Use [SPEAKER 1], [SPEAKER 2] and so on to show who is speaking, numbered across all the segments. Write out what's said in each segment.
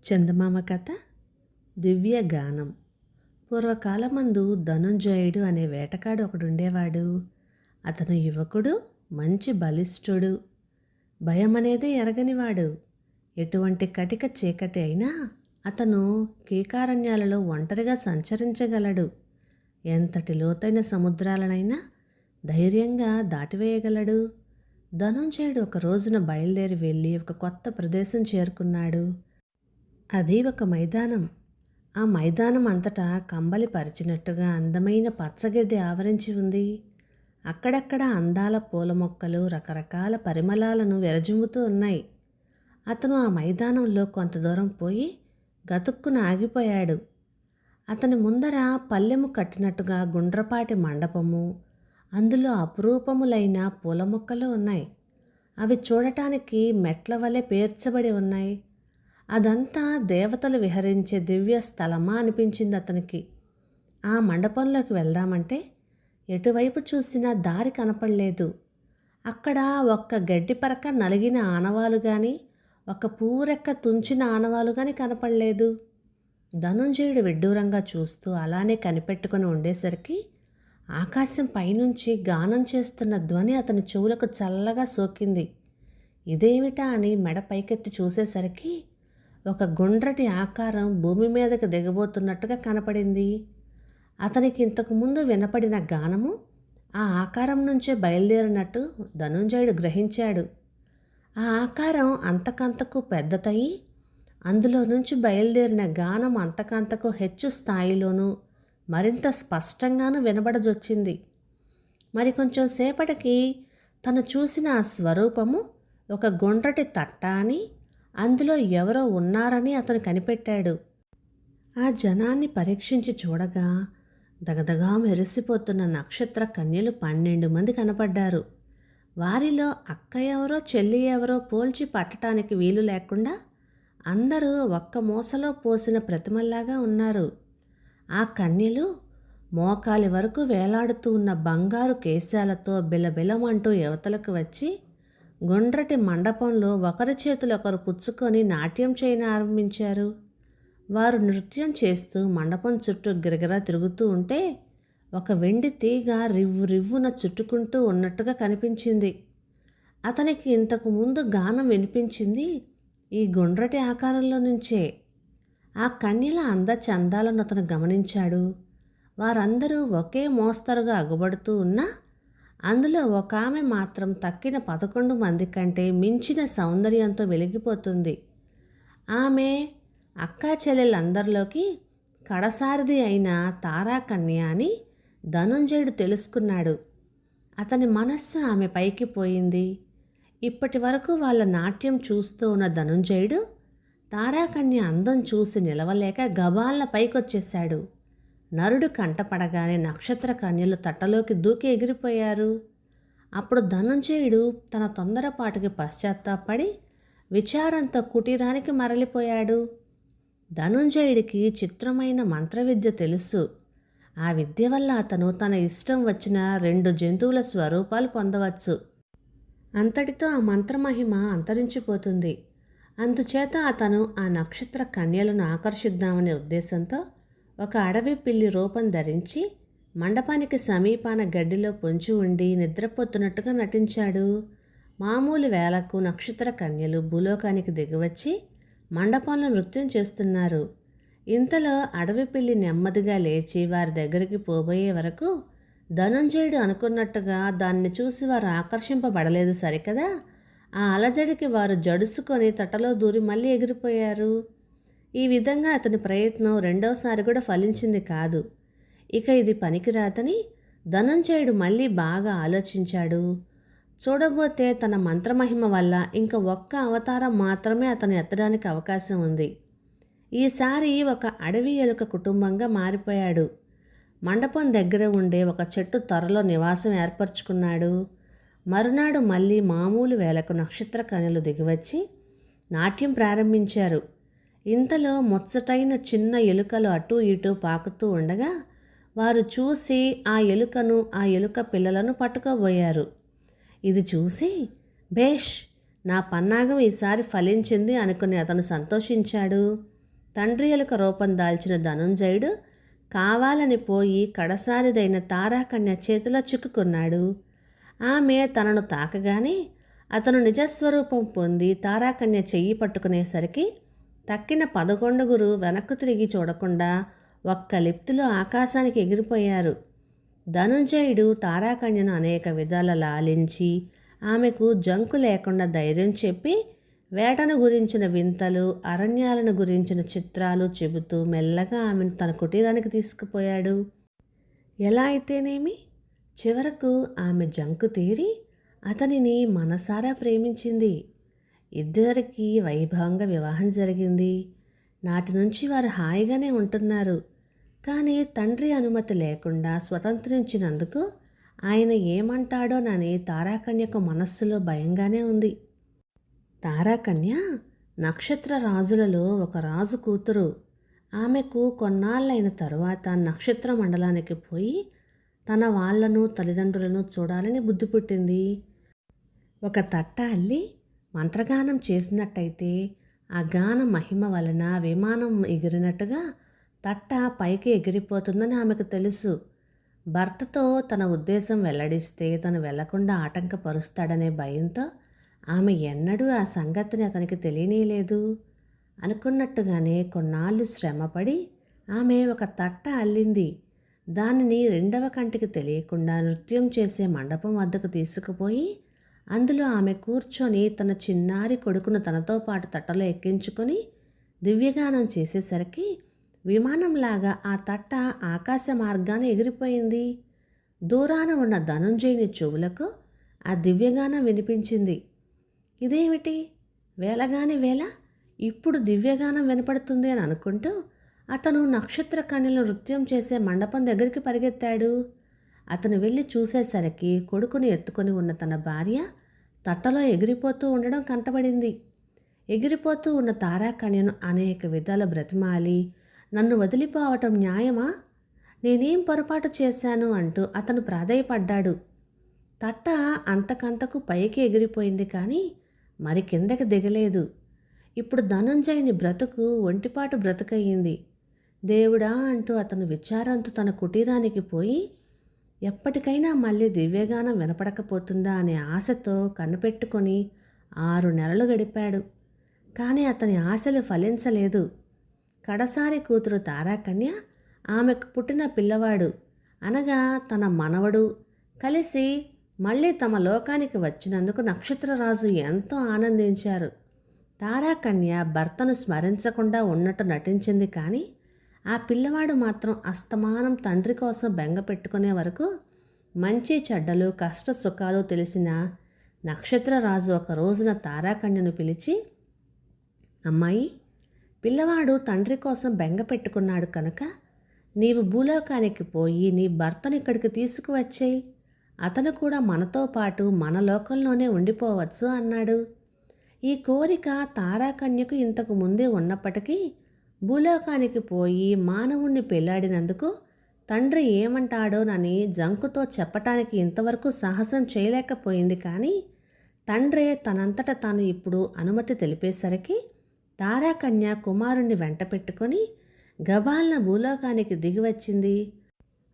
[SPEAKER 1] చందమామ కథ దివ్య గానం. పూర్వకాలమందు ధనుంజయుడు అనే వేటగాడు ఒకడుండేవాడు. అతను యువకుడు, మంచి బలిష్ఠుడు, భయం అనేదే ఎరగనివాడు. ఎటువంటి కటిక చీకటి అయినా అతను కీకారణ్యాలలో ఒంటరిగా సంచరించగలడు. ఎంతటి లోతైన సముద్రాలనైనా ధైర్యంగా దాటివేయగలడు. ధనుంజయుడు ఒక రోజున బయలుదేరి వెళ్ళి ఒక కొత్త ప్రదేశం చేరుకున్నాడు. అది ఒక మైదానం. ఆ మైదానం అంతటా కంబలి పరిచినట్టుగా అందమైన పచ్చగడ్డి ఆవరించి ఉంది. అక్కడక్కడ అందాల పూల మొక్కలు రకరకాల పరిమళాలను విరజిమ్ముతూ ఉన్నాయి. అతను ఆ మైదానంలో కొంత దూరం పోయి గతుక్కున ఆగిపోయాడు. అతని ముందర పల్లెము కట్టినట్టుగా గుండ్రపాటి మండపము, అందులో అపురూపములైన పూల మొక్కలు ఉన్నాయి. అవి చూడటానికి మెట్ల వలె పేర్చబడి ఉన్నాయి. అదంతా దేవతలు విహరించే దివ్య స్థలమా అనిపించింది అతనికి. ఆ మండపంలోకి వెళ్దామంటే ఎటువైపు చూసినా దారి కనపడలేదు. అక్కడ ఒక్క గడ్డి పరక నలిగిన ఆనవాలు కానీ, ఒక పూరెక్క తుంచిన ఆనవాలు కానీ కనపడలేదు. ధనుంజయుడు విడ్డూరంగా చూస్తూ అలానే కనిపెట్టుకుని ఉండేసరికి ఆకాశం పైనుంచి గానం చేస్తున్న ధ్వని అతని చెవులకు చల్లగా సోకింది. ఇదేమిటా అని మెడ పైకెత్తి చూసేసరికి ఒక గుండ్రటి ఆకారం భూమి మీదకి దిగబోతున్నట్టుగా కనపడింది. అతనికి ఇంతకుముందు వినపడిన గానము ఆ ఆకారం నుంచే బయలుదేరినట్టు ధనుంజయుడు గ్రహించాడు. ఆ ఆకారం అంతకంతకు పెద్దదయి అందులో నుంచి బయలుదేరిన గానం అంతకంతకు హెచ్చు స్థాయిలోనూ మరింత స్పష్టంగానూ వినబడజొచ్చింది. మరి కొంచెం సేపటికి తను చూసిన ఆ స్వరూపము ఒక గుండ్రటి తట్ట అని, అందులో ఎవరో ఉన్నారని అతను కనిపెట్టాడు. ఆ జనాన్ని పరీక్షించి చూడగా దగదగా మెరిసిపోతున్న నక్షత్ర కన్యలు 12 మంది కనపడ్డారు. వారిలో అక్క ఎవరో చెల్లి ఎవరో పోల్చి పట్టడానికి వీలు లేకుండా అందరూ ఒక్క మూసలో పోసిన ప్రతిమల్లాగా ఉన్నారు. ఆ కన్యలు మోకాలి వరకు వేలాడుతూ ఉన్న బంగారు కేశాలతో బిలబిలమంటూ యువతలకు వచ్చి గుండ్రటి మండపంలో ఒకరి చేతులు ఒకరు పుచ్చుకొని నాట్యం ఆరంభించారు. వారు నృత్యం చేస్తూ మండపం చుట్టూ గిరగిరా తిరుగుతూ ఉంటే ఒక వెండి తీగ రివ్వు రివ్వున చుట్టుకుంటూ ఉన్నట్టుగా కనిపించింది. అతనికి ఇంతకు ముందు గానం వినిపించింది ఈ గుండ్రటి ఆకారంలో నుంచే. ఆ కన్యల అందచందాలను అతను గమనించాడు. వారందరూ ఒకే మోస్తరుగా అగుబడుతూ ఉన్నా అందులో ఒక ఆమె మాత్రం తక్కిన 11 మంది కంటే మించిన సౌందర్యంతో వెలిగిపోతుంది. ఆమె అక్కా చెల్లెలందరిలోకి కడసారిది అయిన తారాకన్య అని ధనుంజయుడు తెలుసుకున్నాడు. అతని మనస్సు ఆమె పైకి పోయింది. ఇప్పటి వరకు వాళ్ళ నాట్యం చూస్తూ ఉన్న ధనుంజయుడు తారాకన్య అందం చూసి నిలవలేక గబాల పైకొచ్చేశాడు. నరుడు కంటపడగానే నక్షత్ర కన్యలు తట్టలోకి దూకి ఎగిరిపోయారు. అప్పుడు ధనుంజయుడు తన తొందరపాటుకి పశ్చాత్తాపడి విచారంతో కుటీరానికి మరలిపోయాడు. ధనుంజయుడికి చిత్రమైన మంత్రవిద్య తెలుసు. ఆ విద్య వల్ల అతను తన ఇష్టం వచ్చిన 2 జంతువుల స్వరూపాలు పొందవచ్చు. అంతటితో ఆ మంత్రమహిమ అంతరించిపోతుంది. అందుచేత అతను ఆ నక్షత్ర కన్యలను ఆకర్షిద్దామనే ఉద్దేశంతో ఒక అడవి పిల్లి రూపం ధరించి మండపానికి సమీపాన గడ్డిలో పొంచి ఉండి నిద్రపోతున్నట్టుగా నటించాడు. మామూలు వేళకు నక్షత్ర కన్యలు భూలోకానికి దిగివచ్చి మండపంలో నృత్యం చేస్తున్నారు. ఇంతలో అడవి పిల్లి నెమ్మదిగా లేచి వారి దగ్గరికి పోబోయే వరకు ధనుంజయుడు అనుకున్నట్టుగా దాన్ని చూసి వారు ఆకర్షింపబడలేదు సరికదా. ఆ అలజడికి వారు జడుసుకొని తటలో దూరి మళ్ళీ ఎగిరిపోయారు. ఈ విధంగా అతని ప్రయత్నం రెండవసారి కూడా ఫలించింది కాదు. ఇక ఇది పనికిరాదని ధనుంజయుడు మళ్ళీ బాగా ఆలోచించాడు. చూడబోతే తన మంత్రమహిమ వల్ల ఇంక ఒక్క అవతారం మాత్రమే అతను ఎత్తడానికి అవకాశం ఉంది. ఈసారి ఒక అడవి ఎలుక కుటుంబంగా మారిపోయాడు. మండపం దగ్గర ఉండే ఒక చెట్టు త్వరలో నివాసం ఏర్పరచుకున్నాడు. మరునాడు మళ్ళీ మామూలు వేళకు నక్షత్ర కన్యలు దిగివచ్చి నాట్యం ప్రారంభించారు. ఇంతలో ముచ్చటైన చిన్న ఎలుకలు అటూ ఇటూ పాకుతూ ఉండగా వారు చూసి ఆ ఎలుకను ఆ ఎలుక పిల్లలను పట్టుకోబోయారు. ఇది చూసి, భేష్, నా పన్నాగం ఈసారి ఫలించింది అనుకుని అతను సంతోషించాడు. తండ్రి ఎలుక రూపం దాల్చిన ధనుంజయుడు కావాలని పోయి కడసారిదైన తారాకన్య చేతిలో చిక్కుకున్నాడు. ఆమె తనను తాకగానే అతను నిజస్వరూపం పొంది తారాకన్య చెయ్యి పట్టుకునేసరికి తక్కిన 11 వెనక్కు తిరిగి చూడకుండా ఒక్క లిప్తులో ఆకాశానికి ఎగిరిపోయారు. ధనుంజయుడు తారాకన్యను అనేక విధాల లాలించి ఆమెకు జంకు లేకుండా ధైర్యం చెప్పి వేటను గురించిన వింతలు, అరణ్యాలను గురించిన చిత్రాలు చెబుతూ మెల్లగా ఆమెను తన కుటీరానికి తీసుకుపోయాడు. ఎలా అయితేనేమి చివరకు ఆమె జంకు తీరి అతనిని మనసారా ప్రేమించింది. ఇద్దరికి వైభవంగా వివాహం జరిగింది. నాటి నుంచి వారు హాయిగానే ఉంటున్నారు. కానీ తండ్రి అనుమతి లేకుండా స్వతంత్రించినందుకు ఆయన ఏమంటాడోనని తారాకన్యకు మనస్సులో భయంగానే ఉంది. తారాకన్య నక్షత్ర రాజులలో ఒక రాజు కూతురు. ఆమెకు కొన్నాళ్ళైన తరువాత నక్షత్ర మండలానికి పోయి తన వాళ్లను తల్లిదండ్రులను చూడాలని బుద్ధి పుట్టింది. ఒక తట్ట అల్లి మంత్రగానం చేసినట్టయితే ఆ గాన మహిమ వలన విమానం ఎగిరినట్టుగా తట్ట పైకి ఎగిరిపోతుందని ఆమెకు తెలుసు. భర్తతో తన ఉద్దేశం వెల్లడిస్తే తను వెళ్లకుండా ఆటంకపరుస్తాడనే భయంతో ఆమె ఎన్నడూ ఆ సంగతిని అతనికి తెలియనేలేదు. అనుకున్నట్టుగానే కొన్నాళ్ళు శ్రమపడి ఆమె ఒక తట్ట అల్లింది. దానిని రెండవ కంటికి తెలియకుండా నృత్యం చేసే మండపం వద్దకు తీసుకుపోయి అందులో ఆమె కూర్చొని తన చిన్నారి కొడుకును తనతో పాటు తట్టలో ఎక్కించుకొని దివ్యగానం చేసేసరికి విమానంలాగా ఆ తట్ట ఆకాశ మార్గాన ఎగిరిపోయింది. దూరాన ఉన్న ధనుంజయుని చెవులకు ఆ దివ్యగానం వినిపించింది. ఇదేమిటి వేలగాని వేళ ఇప్పుడు దివ్యగానం వినపడుతుంది అని అనుకుంటూ అతను నక్షత్ర కన్యలు నృత్యం చేసే మండపం దగ్గరికి పరిగెత్తాడు. అతను వెళ్ళి చూసేసరికి కొడుకుని ఎత్తుకొని ఉన్న తన భార్య తట్టలో ఎగిరిపోతూ ఉండడం కంటపడింది. ఎగిరిపోతూ ఉన్న తారాకన్యను అనేక విధాల బ్రతిమాలి నన్ను వదిలిపోవటం న్యాయమా, నేనేం పొరపాటు చేశాను అంటూ అతను ప్రాధేయపడ్డాడు. తట్ట అంతకంతకు పైకి ఎగిరిపోయింది కానీ మరి కిందకి దిగలేదు. ఇప్పుడు ధనుంజయుని బ్రతుకు ఒంటిపాటు బ్రతుకయ్యింది. దేవుడా అంటూ అతను విచారంతో తన కుటీరానికి పోయి ఎప్పటికైనా మళ్ళీ దివ్యగానం వినపడకపోతుందా అనే ఆశతో కనిపెట్టుకొని 6 నెలలు గడిపాడు. కానీ అతని ఆశలు ఫలించలేదు. కడసారి కూతురు తారాకన్య ఆమెకు పుట్టిన పిల్లవాడు అనగా తన మనవడు కలిసి మళ్ళీ తమ లోకానికి వచ్చినందుకు నక్షత్రరాజు ఎంతో ఆనందించారు. తారాకన్య భర్తను స్మరించకుండా ఉన్నట్టు నటించింది కానీ ఆ పిల్లవాడు మాత్రం అస్తమానం తండ్రి కోసం బెంగ పెట్టుకునే వరకు మంచి చెడ్డలు కష్ట సుఖాలు తెలిసిన నక్షత్రరాజు ఒక రోజున తారాకన్యను పిలిచి, అమ్మాయి, పిల్లవాడు తండ్రి కోసం బెంగ పెట్టుకున్నాడు కనుక నీవు భూలోకానికి పోయి నీ భర్తను ఇక్కడికి తీసుకువచ్చేయి. అతను కూడా మనతో పాటు మన లోకంలోనే ఉండిపోవచ్చు అన్నాడు. ఈ కోరిక తారాకన్యకు ఇంతకు ముందే ఉన్నప్పటికీ భూలోకానికి పోయి మానవుణ్ణి పెళ్లాడినందుకు తండ్రి ఏమంటాడోనని జంకుతో చెప్పటానికి ఇంతవరకు సాహసం చేయలేకపోయింది. కానీ తండ్రే తనంతట తాను ఇప్పుడు అనుమతి తెలిపేసరికి తారాకన్య కుమారుణ్ణి వెంట పెట్టుకొని గబాల్న భూలోకానికి దిగివచ్చింది.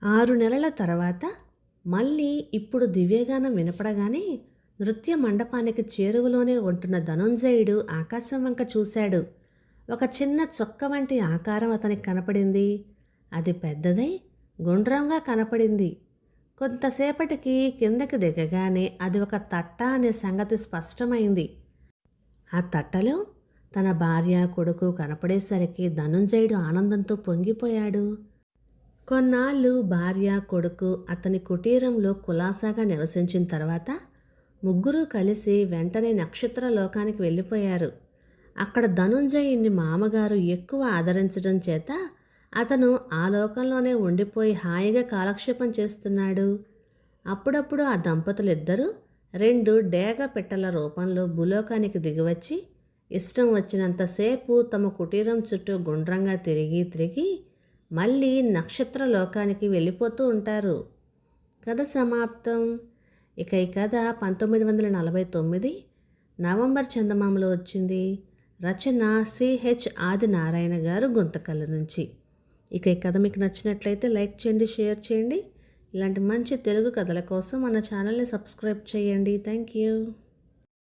[SPEAKER 1] 6 నెలల తర్వాత మళ్ళీ ఇప్పుడు దివ్యగానం వినపడగానే నృత్య మండపానికి చేరువలోనే ఉంటున్న ధనుంజయుడు ఆకాశం వంక చూశాడు. ఒక చిన్న చొక్క వంటి ఆకారం అతనికి కనపడింది. అది పెద్దదై గుండ్రంగా కనపడింది. కొంతసేపటికి కిందకి దిగగానే అది ఒక తట్ట అనే సంగతి స్పష్టమైంది. ఆ తట్టలో తన భార్య కొడుకు కనపడేసరికి ధనుంజయుడు ఆనందంతో పొంగిపోయాడు. కొన్నాళ్ళు భార్య కొడుకు అతని కుటీరంలో కులాసాగా నివసించిన తర్వాత ముగ్గురు కలిసి వెంటనే నక్షత్ర లోకానికి వెళ్ళిపోయారు. అక్కడ ధనుంజయుని మామగారు ఎక్కువ ఆదరించడం చేత అతను ఆ లోకంలోనే ఉండిపోయి హాయిగా కాలక్షేపం చేస్తున్నాడు. అప్పుడప్పుడు ఆ దంపతులిద్దరూ 2 డేగ పిట్టల రూపంలో భూలోకానికి దిగివచ్చి ఇష్టం వచ్చినంతసేపు తమ కుటీరం చుట్టూ గుండ్రంగా తిరిగి మళ్ళీ నక్షత్ర లోకానికి వెళ్ళిపోతూ ఉంటారు. కథ సమాప్తం. ఇక ఈ కథ 1949 నవంబర్ చందమామలో వచ్చింది. రచన సిహెచ్ ఆదినారాయణ గారు గుంతకల్ నుంచి. ఇక ఈ కథ మీకు నచ్చినట్లయితే లైక్ చేయండి, షేర్ చేయండి. ఇలాంటి మంచి తెలుగు కథల కోసం మన ఛానల్ని సబ్స్క్రైబ్ చేయండి. Thank you.